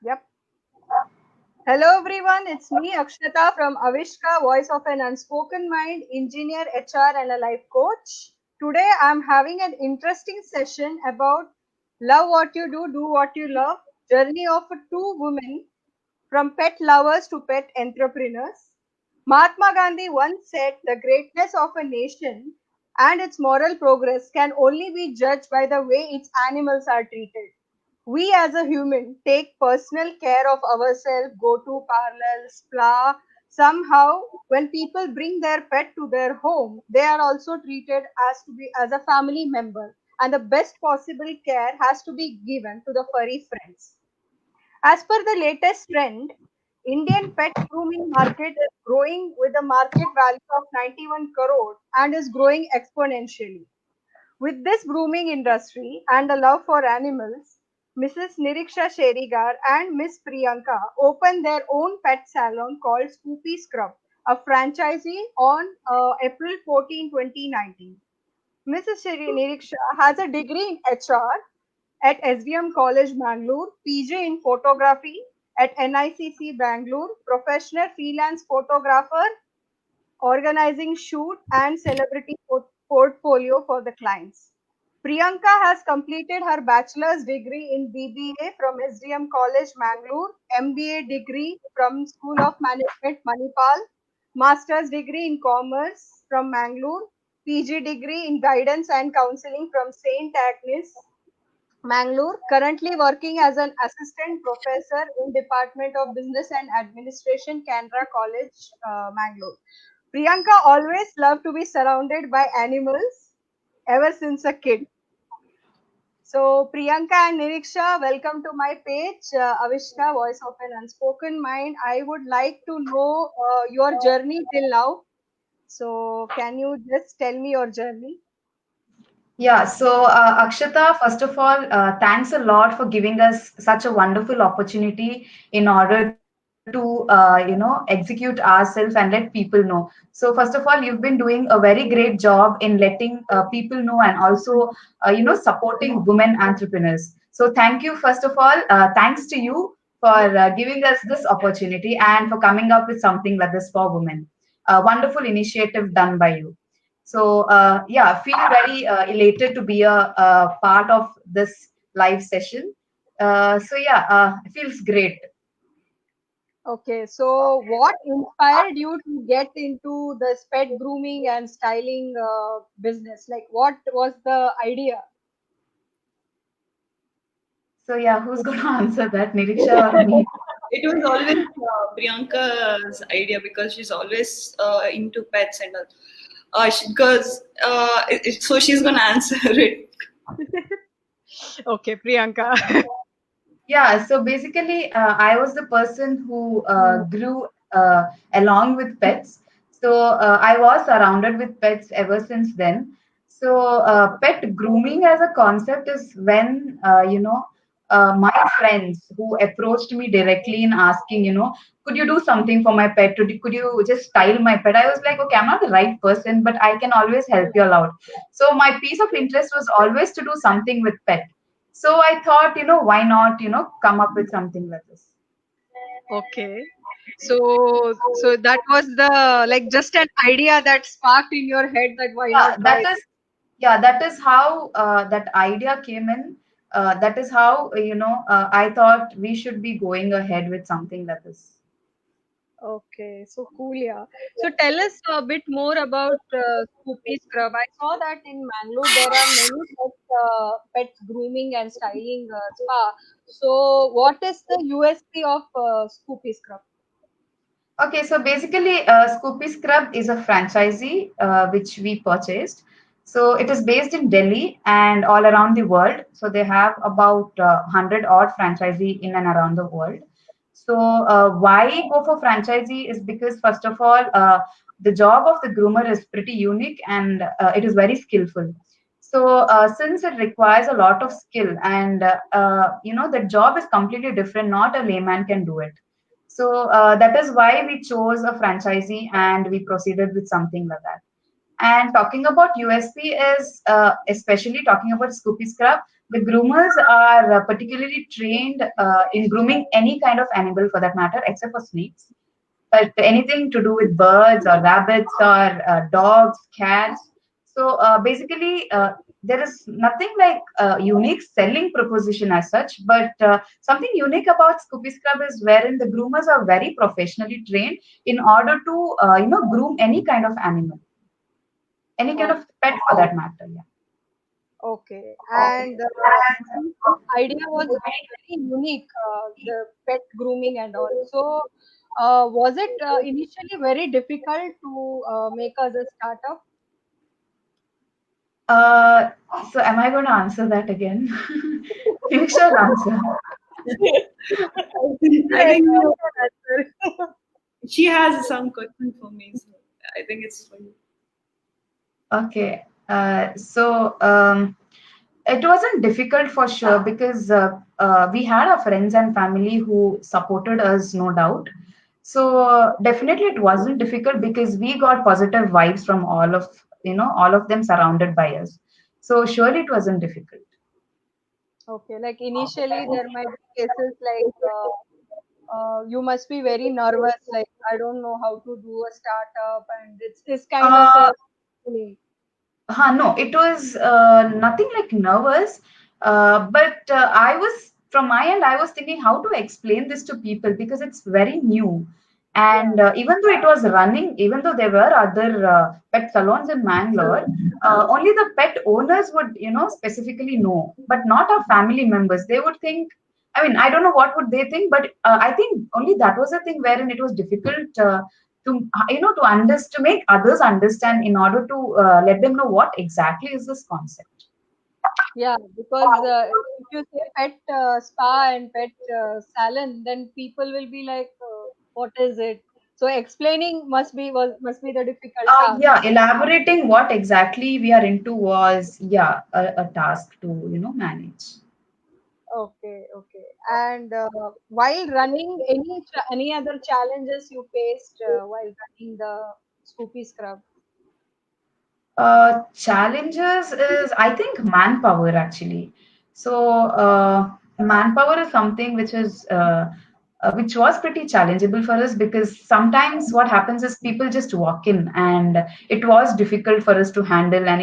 Yep. Hello everyone, it's me Akshata from Avishka, Voice of an Unspoken Mind, engineer, HR, and a life coach. Today I'm having an interesting session about love what you do what you love, journey of two women from pet lovers to pet entrepreneurs. Mahatma Gandhi once said the greatness of a nation and its moral progress can only be judged by the way its animals are treated. We as a human take personal care of ourselves, go to parlor, spa. Somehow, when people bring their pet to their home, they are also treated as to be as a family member, and the best possible care has to be given to the furry friends. As per the latest trend, Indian pet grooming market is growing with a market value of 91 crore and is growing exponentially. With this grooming industry and a love for animals, Mrs. Niriksha Sherigar and Miss Priyanka opened their own pet salon called Scoopy Scrub, a franchisee on April 14, 2019. Mrs. Niriksha has a degree in HR at SVM College Bangalore, PG in photography at NICC Bangalore, professional freelance photographer organizing shoot and celebrity portfolio for the clients. Priyanka has completed her bachelor's degree in BBA from SDM College, Mangalore, MBA degree from School of Management, Manipal, master's degree in commerce from Mangalore, PG degree in guidance and counseling from St. Agnes, Mangalore, currently working as an assistant professor in Department of Business and Administration, Canara College, Mangalore. Priyanka always loved to be surrounded by animals ever since a kid. So, Priyanka and Niriksha, welcome to my page, Avishka, Voice of an Unspoken Mind. I would like to know your journey till now. So, can you just tell me your journey? Yeah, so Akshata, first of all, thanks a lot for giving us such a wonderful opportunity in order to, execute ourselves and let people know. So first of all, you've been doing a very great job in letting people know and also, supporting women entrepreneurs. So thank you, first of all. Thanks to you for giving us this opportunity and for coming up with something like this for women. A wonderful initiative done by you. So yeah, feel very elated to be a part of this live session. So yeah, it feels great. Okay, so what inspired you to get into the pet grooming and styling business? Like, what was the idea? So yeah, who's going to answer that, Niriksha or me? It was always Priyanka's idea because she's always into pets and all. Because so she's gonna answer it. Okay, Priyanka. Yeah, so basically, I was the person who grew along with pets. So I was surrounded with pets ever since then. So pet grooming as a concept is when, my friends who approached me directly in asking, could you do something for my pet? Could you just style my pet? I was like, okay, I'm not the right person, but I can always help you out. So my piece of interest was always to do something with pet. So I thought, why not, come up with something like this. Okay. So that was the like just an idea that sparked in your head that why Yeah, not try? that is how that idea came in. That is how, I thought we should be going ahead with something like this. Okay, so cool, yeah. So tell us a bit more about Scoopy Scrub. I saw that in Mangalore there are many pet grooming and styling spa. So what is the USP of Scoopy Scrub? Okay, so basically, Scoopy Scrub is a franchisee which we purchased. So it is based in Delhi and all around the world. So they have about 100 odd franchisee in and around the world. So why go for franchisee is because first of all, the job of the groomer is pretty unique and it is very skillful. So since it requires a lot of skill and the job is completely different, not a layman can do it. So that is why we chose a franchisee and we proceeded with something like that. And talking about USP is especially talking about Scoopy Scrub, the groomers are particularly trained in grooming any kind of animal for that matter, except for snakes. But anything to do with birds or rabbits or dogs, cats. So basically, there is nothing like a unique selling proposition as such, but something unique about Scoopy Scrub is wherein the groomers are very professionally trained in order to groom any kind of animal, any kind Oh, of pet for that matter. Yeah. okay. And since this idea was very unique, the pet grooming and all. So, was it initially very difficult to make us a startup? Uh, so am I going to answer that again? You should answer. I Yes, think you can answer. she has some question for me, so I think it's for you. Okay. It wasn't difficult for sure because we had our friends and family who supported us, no doubt. So definitely it wasn't difficult because we got positive vibes from all of them surrounded by us. So surely it wasn't difficult. Okay, like initially there might be cases like you must be very nervous, like I don't know how to do a startup, and it's this kind of Uh, a feeling. No, it was nothing like nervous, but from my end, I was thinking how to explain this to people because it's very new. Yeah. And even though it was running, even though there were other pet salons in Mangalore, only the pet owners would, specifically know, but not our family members. They would think, I mean, I don't know what would they think, but I think only that was the thing wherein it was difficult to to make others understand in order to let them know what exactly is this concept. Yeah, because if you say pet spa and pet salon, then people will be like, "What is it?" So explaining must be the difficult task. Yeah, elaborating what exactly we are into was, yeah, a task to manage. Okay, okay. And while running, any other challenges you faced while running the Scoopy Scrub? Challenges is, I think, manpower actually. So manpower is something which was pretty challengeable for us because sometimes what happens is people just walk in and it was difficult for us to handle. And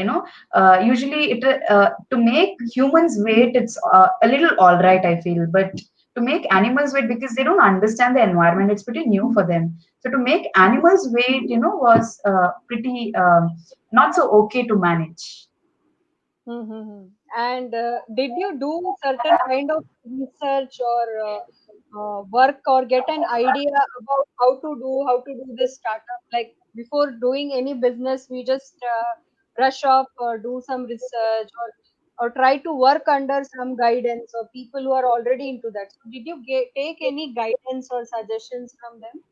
usually to make humans wait, it's a little all right, I feel, but to make animals wait because they don't understand the environment, it's pretty new for them. So to make animals wait, was pretty not so okay to manage. Mm-hmm. And did you do certain kind of research or work or get an idea about how to do this startup? Like before doing any business, we just rush off or do some research or try to work under some guidance or people who are already into that. So did you take any guidance or suggestions from them?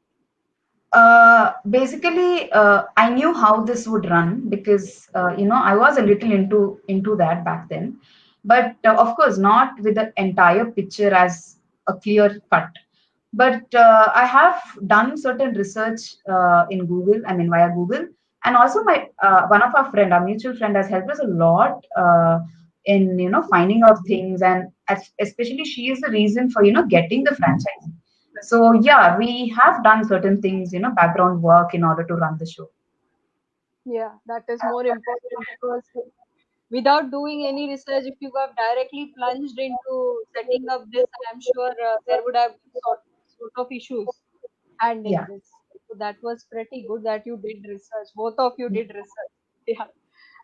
Basically, I knew how this would run because I was a little into that back then, but of course not with the entire picture as a clear cut. But I have done certain research in Google. I mean via Google, and also my one of our friend, our mutual friend, has helped us a lot in finding out things, and especially she is the reason for getting the franchise. So yeah, we have done certain things, background work in order to run the show. Yeah, that is more important because without doing any research, if you have directly plunged into setting up this, I'm sure there would have been sort of issues handling Yeah. this. So that was pretty good that you did research. Both of you did research. Yeah.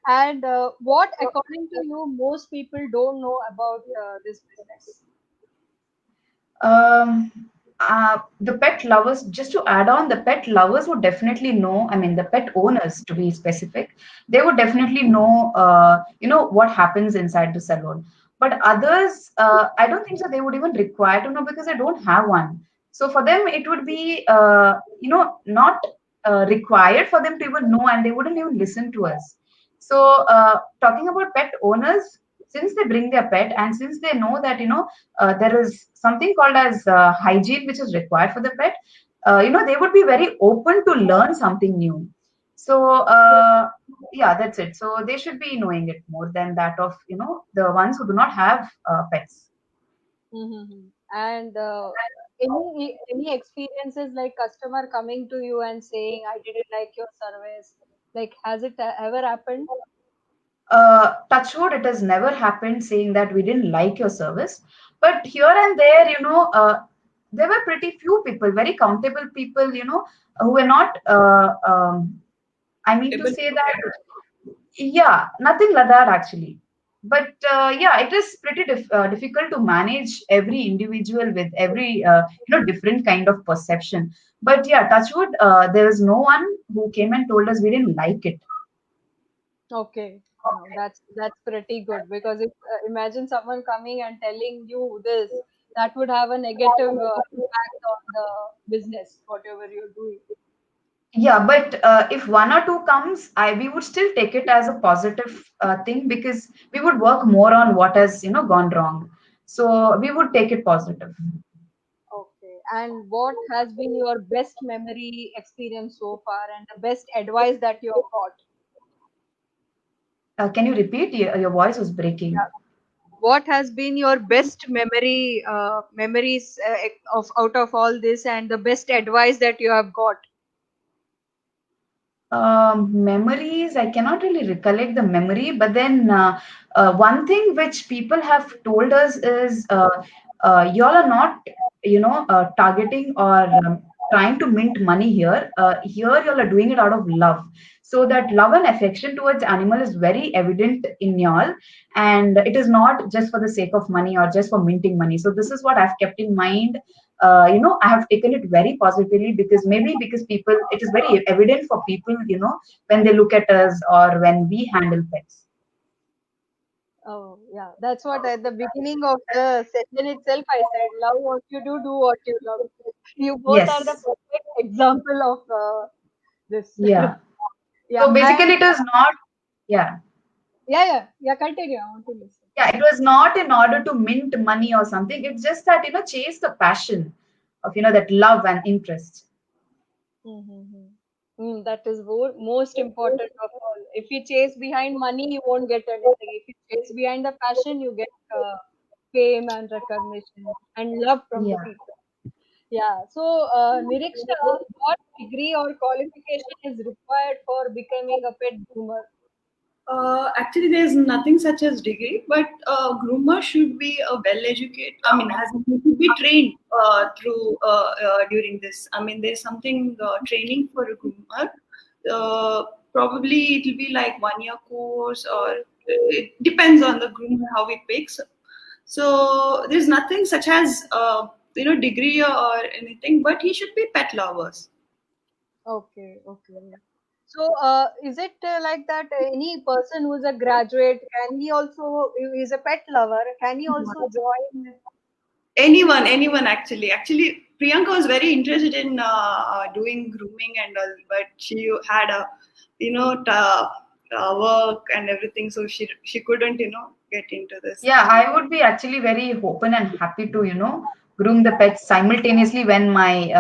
And what, according to you, most people don't know about this business? Um, the pet lovers, just to add on, the pet lovers would definitely know. I mean, the pet owners, to be specific, they would definitely know. What happens inside the salon. But others, I don't think so. They would even require to know because they don't have one. So for them, it would be, not required for them to even know, and they wouldn't even listen to us. So talking about pet owners, since they bring their pet and since they know that there is something called as hygiene which is required for the pet, they would be very open to learn something new. So yeah, that's it. So they should be knowing it more than that of the ones who do not have pets. Mm-hmm. And any experiences like customer coming to you and saying, "I didn't like your service." Like, has it ever happened? Touch wood, it has never happened saying that we didn't like your service. But here and there, there were pretty few people, very countable people, who were not, I mean to Able say to that, yeah, nothing like that actually. But yeah, it is pretty difficult to manage every individual with every, different kind of perception. But yeah, touch wood, there is no one who came and told us we didn't like it. Okay, no, that's pretty good because if imagine someone coming and telling you this, that would have a negative impact on the business, whatever you're doing. Yeah, but if one or two comes, we would still take it as a positive thing because we would work more on what has gone wrong. So we would take it positive. Okay, and what has been your best memory experience so far, and the best advice that you have got? Can you repeat? Your voice was breaking. Yeah. What has been your best memories of out of all this, and the best advice that you have got? Memories, I cannot really recollect the memory, but then one thing which people have told us is y'all are not, targeting or trying to mint money here. Here, y'all are doing it out of love. So that love and affection towards animal is very evident in y'all, and it is not just for the sake of money or just for minting money. So this is what I've kept in mind. I have taken it very positively because maybe because people, it is very evident for people, when they look at us or when we handle pets. Oh, yeah. That's what at the beginning of the session itself I said. Love what you do what you love. You both are the Yes. perfect example of this. Yeah. Yeah. So And basically, it is not. Yeah. yeah. Continue. I want to listen. Yeah. It was not in order to mint money or something. It's just that chase the passion of that love and interest. Mm-hmm. That is most important of all. If you chase behind money, you won't get anything. If you chase behind the passion, you get fame and recognition and love from the Yeah. people. Yeah. So, Niriksha, what degree or qualification is required for becoming a pet groomer? Actually, there's nothing such as degree, but groomer should be a well-educated. I mean, has to be trained during this. I mean, there's something training for a groomer. Probably it will be like 1 year course, or it depends on the groomer how he picks. So there's nothing such as degree or anything, but he should be pet lovers. Okay, okay. So, is it like that any person who is a graduate, can he also, who is a pet lover, can he also join? Anyone actually. Priyanka was very interested in doing grooming and all, but she had a work and everything, so she couldn't get into this. Yeah, I would be actually very open and happy to, groom the pets simultaneously when my,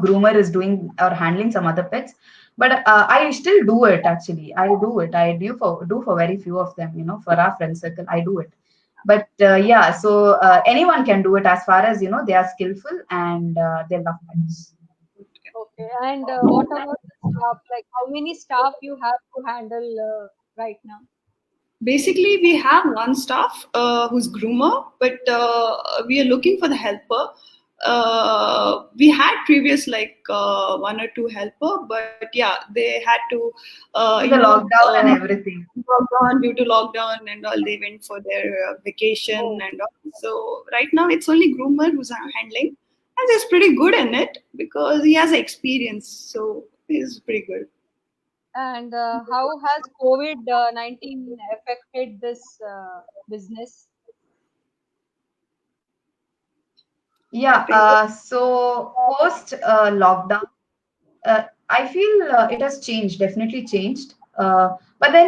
groomer is doing or handling some other pets. But I still do it actually. I do it. I do for very few of them, for our friend circle. I do it. But yeah, so anyone can do it as far as, they are skillful and they love pets. Okay, and what about the staff? Like, how many staff you have to handle right now? Basically, we have one staff who's groomer, but we are looking for the helper. We had previous like one or two helper, but yeah, they had to, The lockdown and everything. lockdown due to lockdown and all. They went for their vacation Oh, and all. So right now it's only groomer who's handling, and he's pretty good in it because he has experience. So he's pretty good. and how has COVID-19 affected this business? Yeah, Pretty good. so post lockdown, I feel it has changed, definitely changed. But then,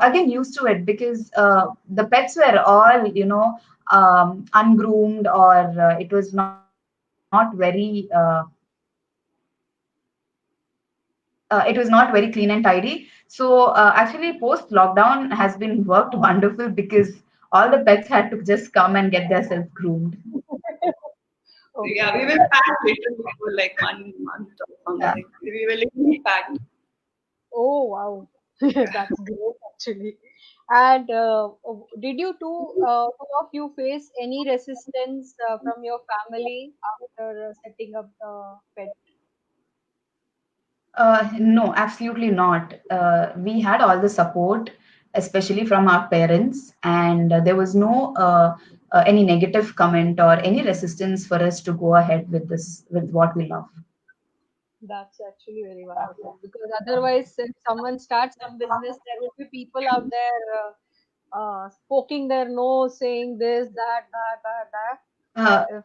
again, used to it because the pets were all, ungroomed, or it was not very, it was not very clean and tidy. So actually, post lockdown has been worked wonderful because all the pets had to just come and get themselves groomed. Yeah, we Okay. were packed literally for like 1 month or Yeah. something. We were literally packed. Oh, wow. That's great, actually. And did you two of you face any resistance from your family after setting up the pet? No, absolutely not. We had all the support, especially from our parents, and there was no any negative comment or any resistance for us to go ahead with this, with what we love. That's actually very wonderful because otherwise, if someone starts some business, there will be people out there poking their nose, saying this, that. Uh, If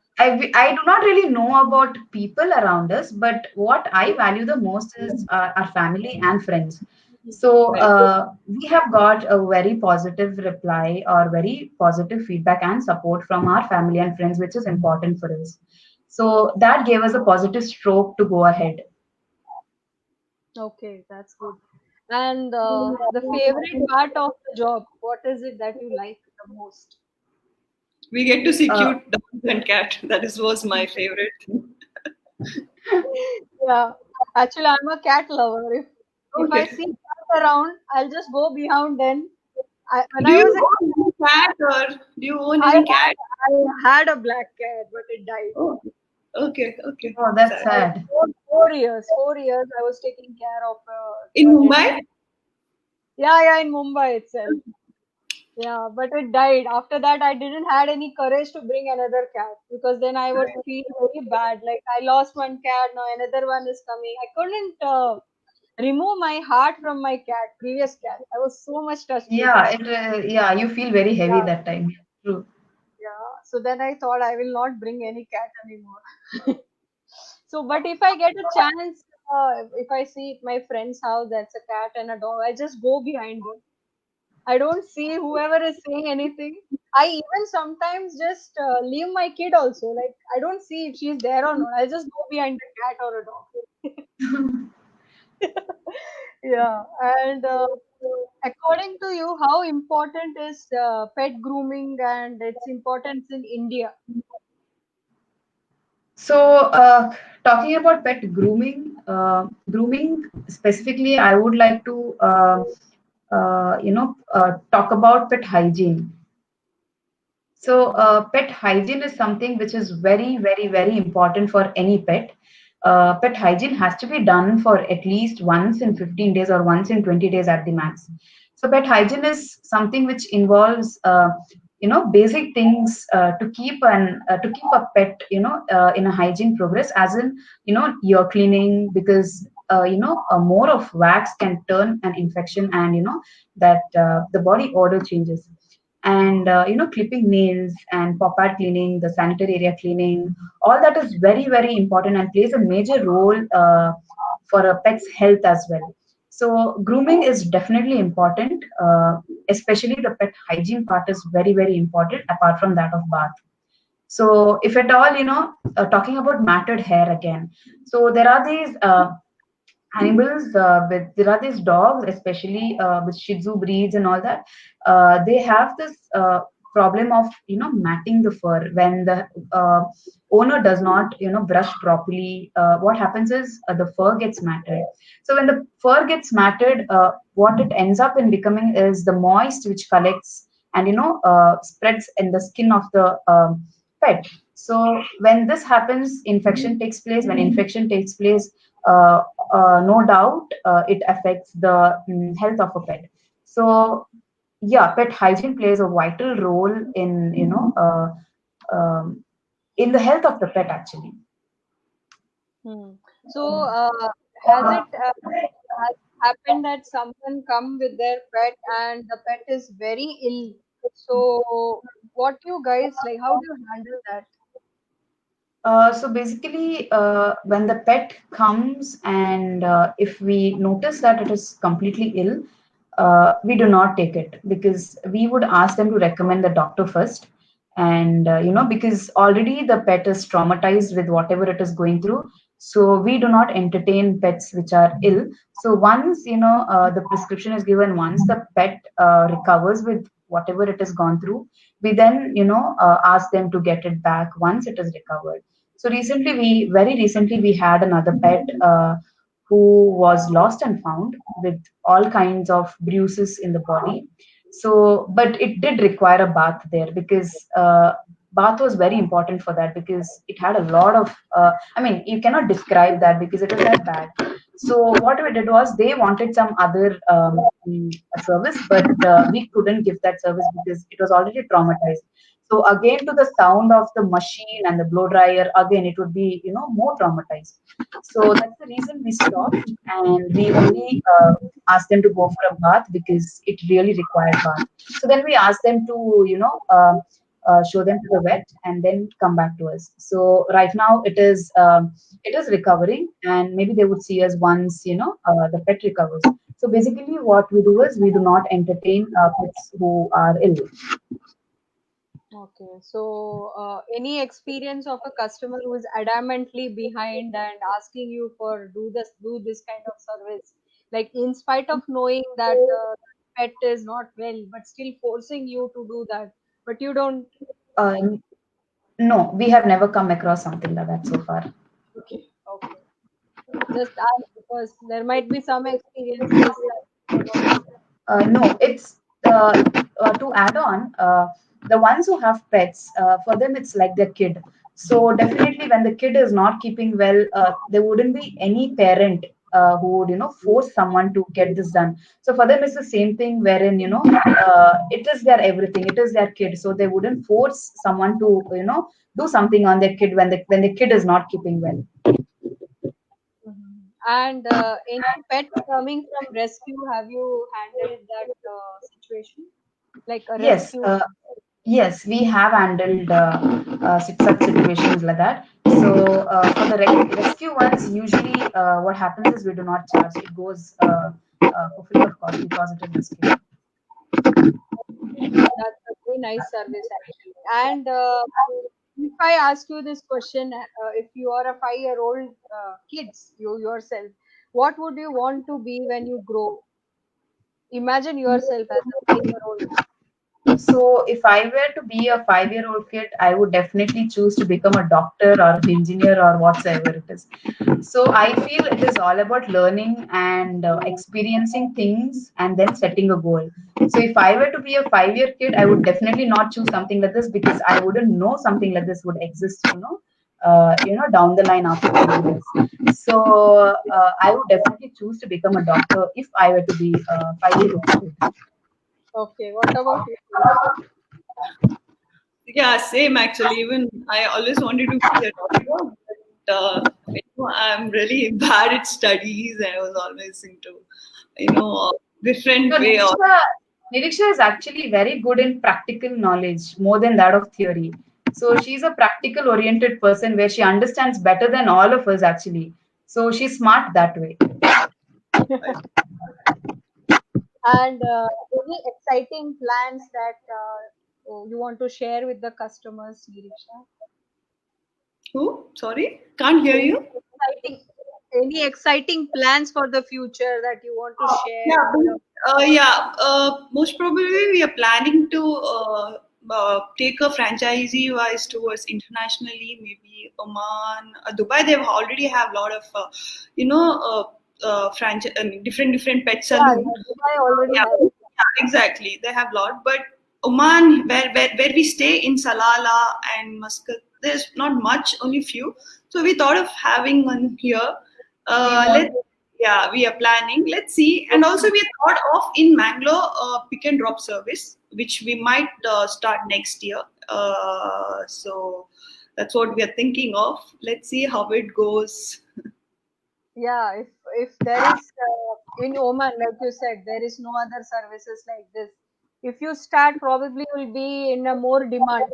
I do not really know about people around us, but what I value the most is our family and friends. So very we have got a very positive reply or very positive feedback and support from our family and friends, which is important for us. So that gave us a positive stroke to go ahead. okay, that's good. And the favorite part of the job, what is it that you like the most? We get to see Uh, cute dogs and cat. That is was my favorite thing. Yeah, actually, I'm a cat lover. If I Okay. see cat around, I'll just go behind them. When Do I you was a own kid, any cat or do you own I any cat? I had a black cat, but it died. Oh, okay, okay. oh, that's Sad. For sad. 4 years, I was taking care of In a dead cat. Mumbai? Yeah, in Mumbai itself. Yeah, but it died. After that, I didn't had any courage to bring another cat because then I would feel very bad. Like I lost one cat, now another one is coming. I couldn't remove my heart from my cat, previous cat. I was so much touched with Yeah, it. yeah, you feel very heavy Yeah, that time. True. yeah. So then I thought I will not bring any cat anymore. So, but if I get a chance, if I see my friend's house, that's a cat and a dog, I just go behind them. I don't see whoever is saying anything. I even sometimes just leave my kid also. Like I don't see if she's there or not. I just go behind a cat or a dog. Yeah, and according to you, how important is pet grooming and its importance in India? So, talking about pet grooming, grooming specifically, I would like to, talk about pet hygiene. So, Hmm. pet hygiene is something which is very, very, very important for any pet. Pet hygiene has to be done for at least once in 15 days or once in 20 days at the max. So, pet hygiene is something which involves, basic things to keep a pet, in a hygiene progress, as in, ear cleaning, because more of wax can turn an infection, and that the body odor changes, and clipping nails and pop art cleaning, the sanitary area cleaning, all that is very, very important and plays a major role for a pet's health as well. So grooming is definitely important, especially the pet hygiene part is very, very important apart from that of bath. So if at all, talking about matted hair again, so there are these animals with there are these dogs, especially with Shih Tzu breeds and all that. They have this problem of matting the fur when the owner does not brush properly. What happens is the fur gets matted. So when the fur gets matted, what it ends up in becoming is the moist which collects and spreads in the skin of the pet. So when this happens, infection takes place. When infection takes place, uh, no doubt it affects the health of a pet. So yeah, pet hygiene plays a vital role in in the health of the pet actually. Hmm. So, has it has happened that someone come with their pet and the pet is very ill? So, what you guys like? How do you handle that? So basically, when the pet comes and if we notice that it is completely ill, we do not take it because we would ask them to recommend the doctor first. And because already the pet is traumatized with whatever it is going through. So we do not entertain pets which are ill. So once the prescription is given, once the pet recovers with whatever it has gone through, we then ask them to get it back once it is recovered. So very recently we had another pet who was lost and found with all kinds of bruises in the body. So but it did require a bath there, because bath was very important for that, because it had a lot of I mean, you cannot describe that because it was that bad. So what we did was, they wanted some other service, but we couldn't give that service because it was already traumatized. So again, to the sound of the machine and the blow dryer, again it would be more traumatized. So that's the reason we stopped, and we only asked them to go for a bath because it really required bath. So then we asked them to show them to the vet and then come back to us. So right now it is recovering, and maybe they would see us once the pet recovers. So basically, what we do is, we do not entertain pets who are ill. Okay, so any experience of a customer who is adamantly behind and asking you for do this kind of service, like in spite of knowing that pet is not well, but still forcing you to do that, but you don't. Uh, no, we have never come across something like that so far. Okay, okay. Just ask because there might be some experiences that I want to share. No, it's to add on, the ones who have pets, for them it's like their kid. So definitely, when the kid is not keeping well, there wouldn't be any parent who would force someone to get this done. So for them, it's the same thing, wherein it is their everything. It is their kid, so they wouldn't force someone to do something on their kid when the kid is not keeping well. Mhm. And any pet coming from rescue, have you handled that situation? Like a Yes. rescue? Yes, we have handled such situations like that. So for the rescue ones, usually what happens is, we do not charge. It goes for free of cost, because it is rescue. That's a very nice service actually. And if I ask you this question, if you are a 5-year-old kids, you yourself, what would you want to be when you grow? Imagine yourself as a 5-year-old. So if I were to be a 5-year-old kid, I would definitely choose to become a doctor or an engineer or whatsoever it is. So I feel it is all about learning and experiencing things and then setting a goal. So if I were to be a 5-year kid, I would definitely not choose something like this, because I wouldn't know something like this would exist, down the line after 2 years. So I would definitely choose to become a doctor if I were to be a 5-year-old kid. Okay, what about you? Yeah, same actually. Even I always wanted to be a doctor, but I'm really bad at studies, and I was always into, So different way of. Niriksha is actually very good in practical knowledge, more than that of theory. So she's a practical oriented person, where she understands better than all of us actually. So she's smart that way. And any exciting plans that you want to share with the customers, Nirisha? Who? Sorry, can't hear Any you. exciting, any exciting plans for the future that you want to share Yeah, with the? yeah. Most probably, we are planning to take a franchisee wise towards internationally, maybe Oman, Dubai. They already have a lot of, franchise, I mean, different pet Yeah, saloon. yeah, Dubai already Yeah, has it. yeah, exactly. They have a lot, but Oman, where we stay in Salalah and Muscat, there's not much, only few. So we thought of having one here. We Let want Yeah, we are planning. Let's see. And also we thought of in Mangalore pick and drop service, which we might start next year. So that's what we are thinking of. Let's see how it goes. Yeah, if there is in Oman, like you said, there is no other services like this. If you start, probably will be in a more demand,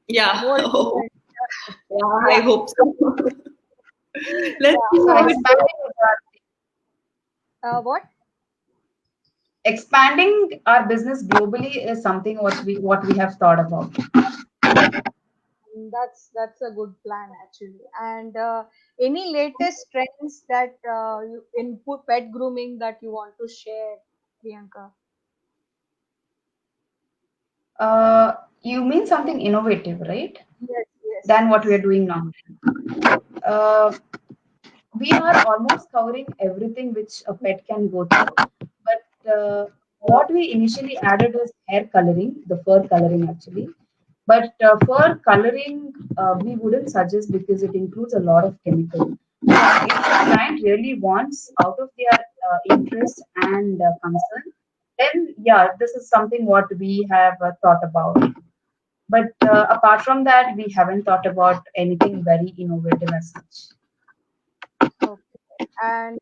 Yeah. more Oh, demand. yeah, I Yeah, hope so. Let's yeah. see so how it goes. What? expanding our business globally is something what we have thought about. That's a good plan actually. And any latest trends that in pet grooming that you want to share, Priyanka? You mean something innovative, right? Yes, yes, Than what we are yes. doing now. Uh, we are almost covering everything which a pet can go through. But what we initially added was hair coloring, the fur coloring actually. But fur coloring, we wouldn't suggest because it includes a lot of chemical. If the client really wants out of their interest and concern, then yeah, this is something what we have thought about. But apart from that, we haven't thought about anything very innovative as such. Okay. And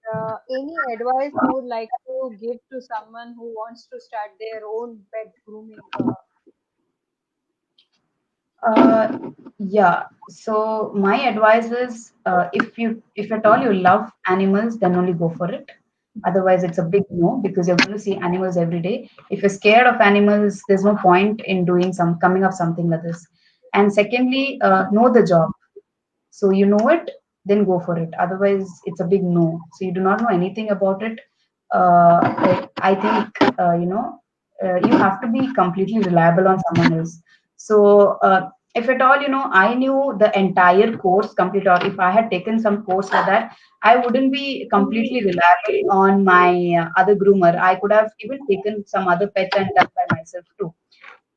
any advice you would like to give to someone who wants to start their own pet grooming? Uh, yeah. So my advice is, if at all you love animals, then only go for it. Otherwise, it's a big no because you're going to see animals every day. If you're scared of animals, there's no point in doing some coming up something like this. And secondly, know the job. So you know it, then go for it. Otherwise, it's a big no. So you do not know anything about it. I think you have to be completely reliable on someone else. So if at all I knew the entire course complete, or if I had taken some course for that, I wouldn't be completely reliable on my other groomer. I could have even taken some other pets and done by myself too.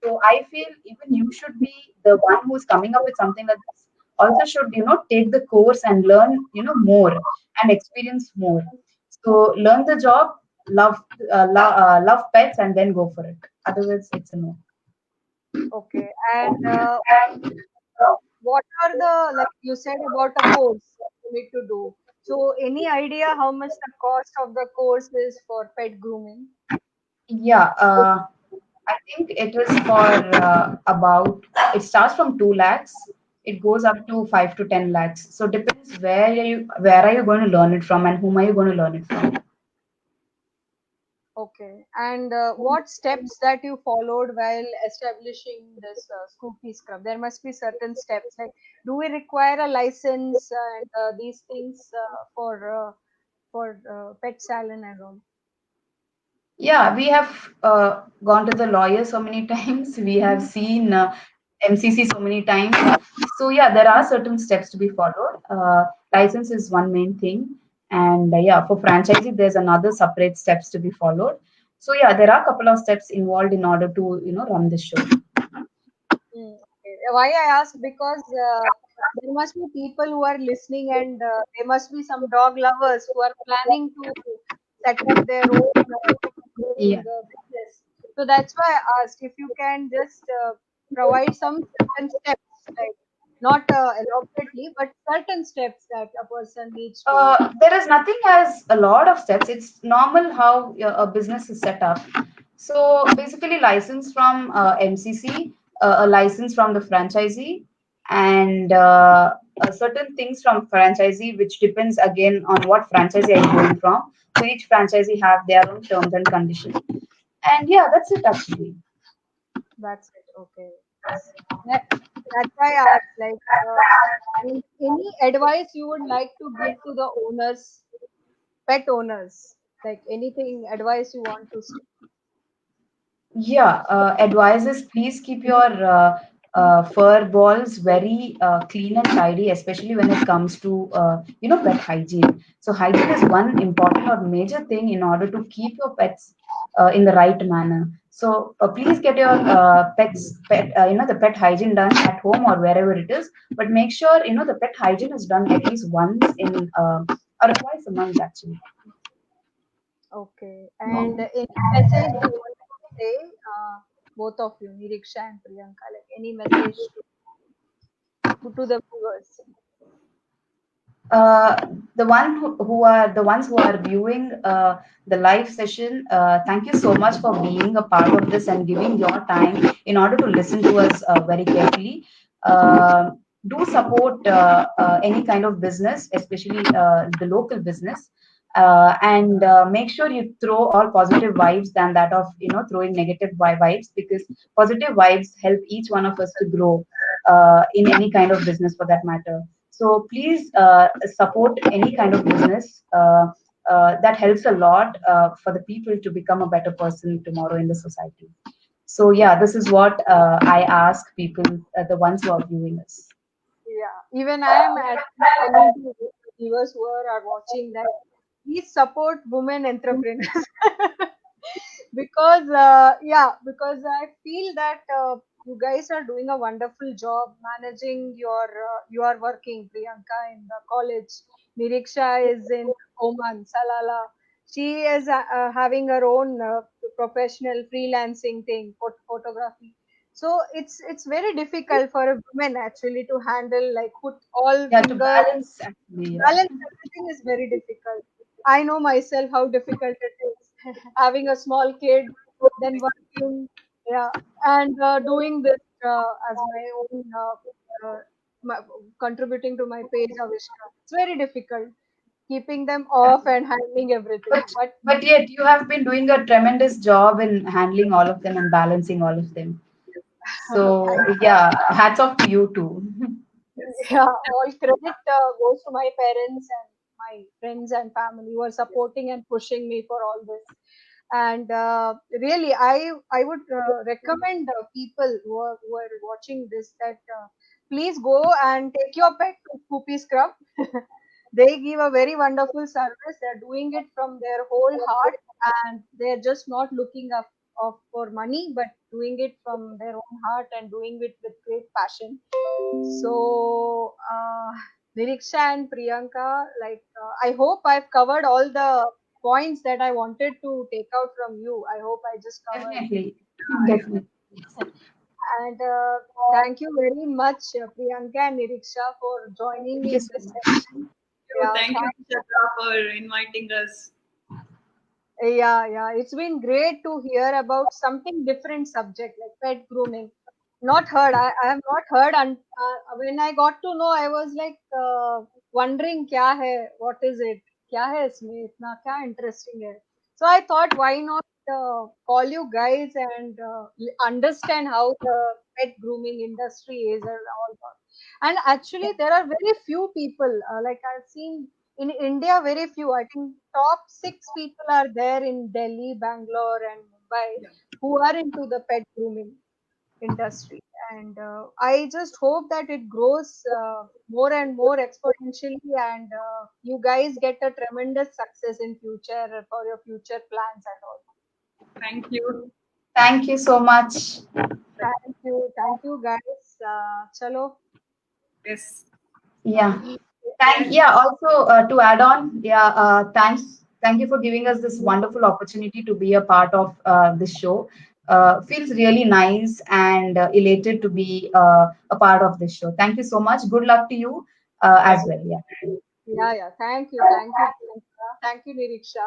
So I feel even you should be the one who's coming up with something like this. Also should take the course and learn more and experience more. So learn the job, love love pets, and then go for it. Otherwise, it's a no. Okay. And what are the, like you said about a course that you need to do? So any idea how much the cost of the course is for pet grooming? Yeah, I think it is for about. It starts from 2 lakhs. It goes up to 5 to 10 lakhs. So depends where are you going to learn it from and whom are you going to learn it from. Okay. And what steps that you followed while establishing this Scoopy Scrub? There must be certain steps. Like, do we require a license and these things for pet salon and all? Yeah, we have gone to the lawyer so many times. We have seen MCC so many times. So yeah, there are certain steps to be followed. License is one main thing, and yeah, for franchising, there's another separate steps to be followed. So yeah, there are a couple of steps involved in order to run this show. Okay. Why I ask, because there must be people who are listening, and there must be some dog lovers who are planning to set up their own grooming Yeah. business. So that's why I asked if you can just provide some certain steps, like not elaborately, but certain steps that a person needs to. There is nothing as a lot of steps. It's normal how a business is set up. So basically, license from MCC, a license from the franchisee, and certain things from franchisee, which depends again on what franchisee are you going from. So each franchisee have their own terms and conditions. And yeah, that's it actually. That's it. Okay. That, that's why I asked, like, any advice you would like to give to the owners, pet owners, like anything advice you want to say? Yeah, advises please keep your fur balls very clean and tidy, especially when it comes to pet hygiene. So hygiene is one important or major thing in order to keep your pets in the right manner. So please get your the pet hygiene done at home or wherever it is, but make sure the pet hygiene is done at least once in or twice a month actually. Okay. And any message you want to say, both of you, Niriksha and Priyanka, like any message to the viewers? uh, the are the ones who are viewing the live session, thank you so much for being a part of this and giving your time in order to listen to us very carefully. Do support any kind of business, especially the local business. and make sure you throw all positive vibes than that of throwing negative vibes, because positive vibes help each one of us to grow in any kind of business for that matter. So please support any kind of business that helps a lot for the people to become a better person tomorrow in the society. So yeah, this is what I ask people, the ones who are viewing us. Yeah, even I am actually telling to the viewers who are watching that please support women entrepreneurs. Because because I feel that you guys are doing a wonderful job managing your you are working, Priyanka in the college, Niriksha is in Oman, Salala, she is having her own professional freelancing thing, photography. So it's very difficult for a woman actually to handle, like, put all Yeah, to fingers, balance actually. Yeah. balance everything is very difficult. I know myself how difficult it is. Having a small kid, then working, yeah, and doing this as my own, my, contributing to my page, Avishka. It's very difficult keeping them off and handling everything. But But yet you have been doing a tremendous job in handling all of them and balancing all of them. So thank yeah, hats off to you too. Yeah, all credit goes to my parents and my friends and family who are supporting and pushing me for all this. And really, I would recommend people who are watching this that please go and take your pet to Poopy Scrub. They give a very wonderful service. They're doing it from their whole heart, and they're just not looking up of for money, but doing it from their own heart and doing it with great passion. So, Niriksha and Priyanka, like, I hope I've covered all the points that I wanted to take out from you. I hope I just covered. Definitely. Definitely. And thank you very much, Priyanka and Niriksha, for joining Thank me you in so this much. session. Yeah, Thank you, Chitra, for inviting us. yeah. It's been great to hear about something different subject like pet grooming. Not heard. I have not heard. And when I got to know, I was like wondering, क्या है? What is it? क्या है इसमें? इतना क्या interesting है? So I thought, why not call you guys and understand how the pet grooming industry is and all that. And actually, there are very few people. Like I've seen in India, very few. I think top 6 people are there in Delhi, Bangalore, and Mumbai who are into the pet grooming industry. And I just hope that it grows more and more exponentially, and you guys get a tremendous success in future for your future plans and all. Thank you. Thank you so much. Thank you guys. Chalo. Yes. Yeah. Take care. Yeah, also to add on, yeah, thank you for giving us this wonderful opportunity to be a part of this show. Feels really nice and elated to be a part of this show. Thank you so much. Good luck to you as well. Yeah. Yeah. Thank you. Thank you, Priyanka. Thank you, Niriksha.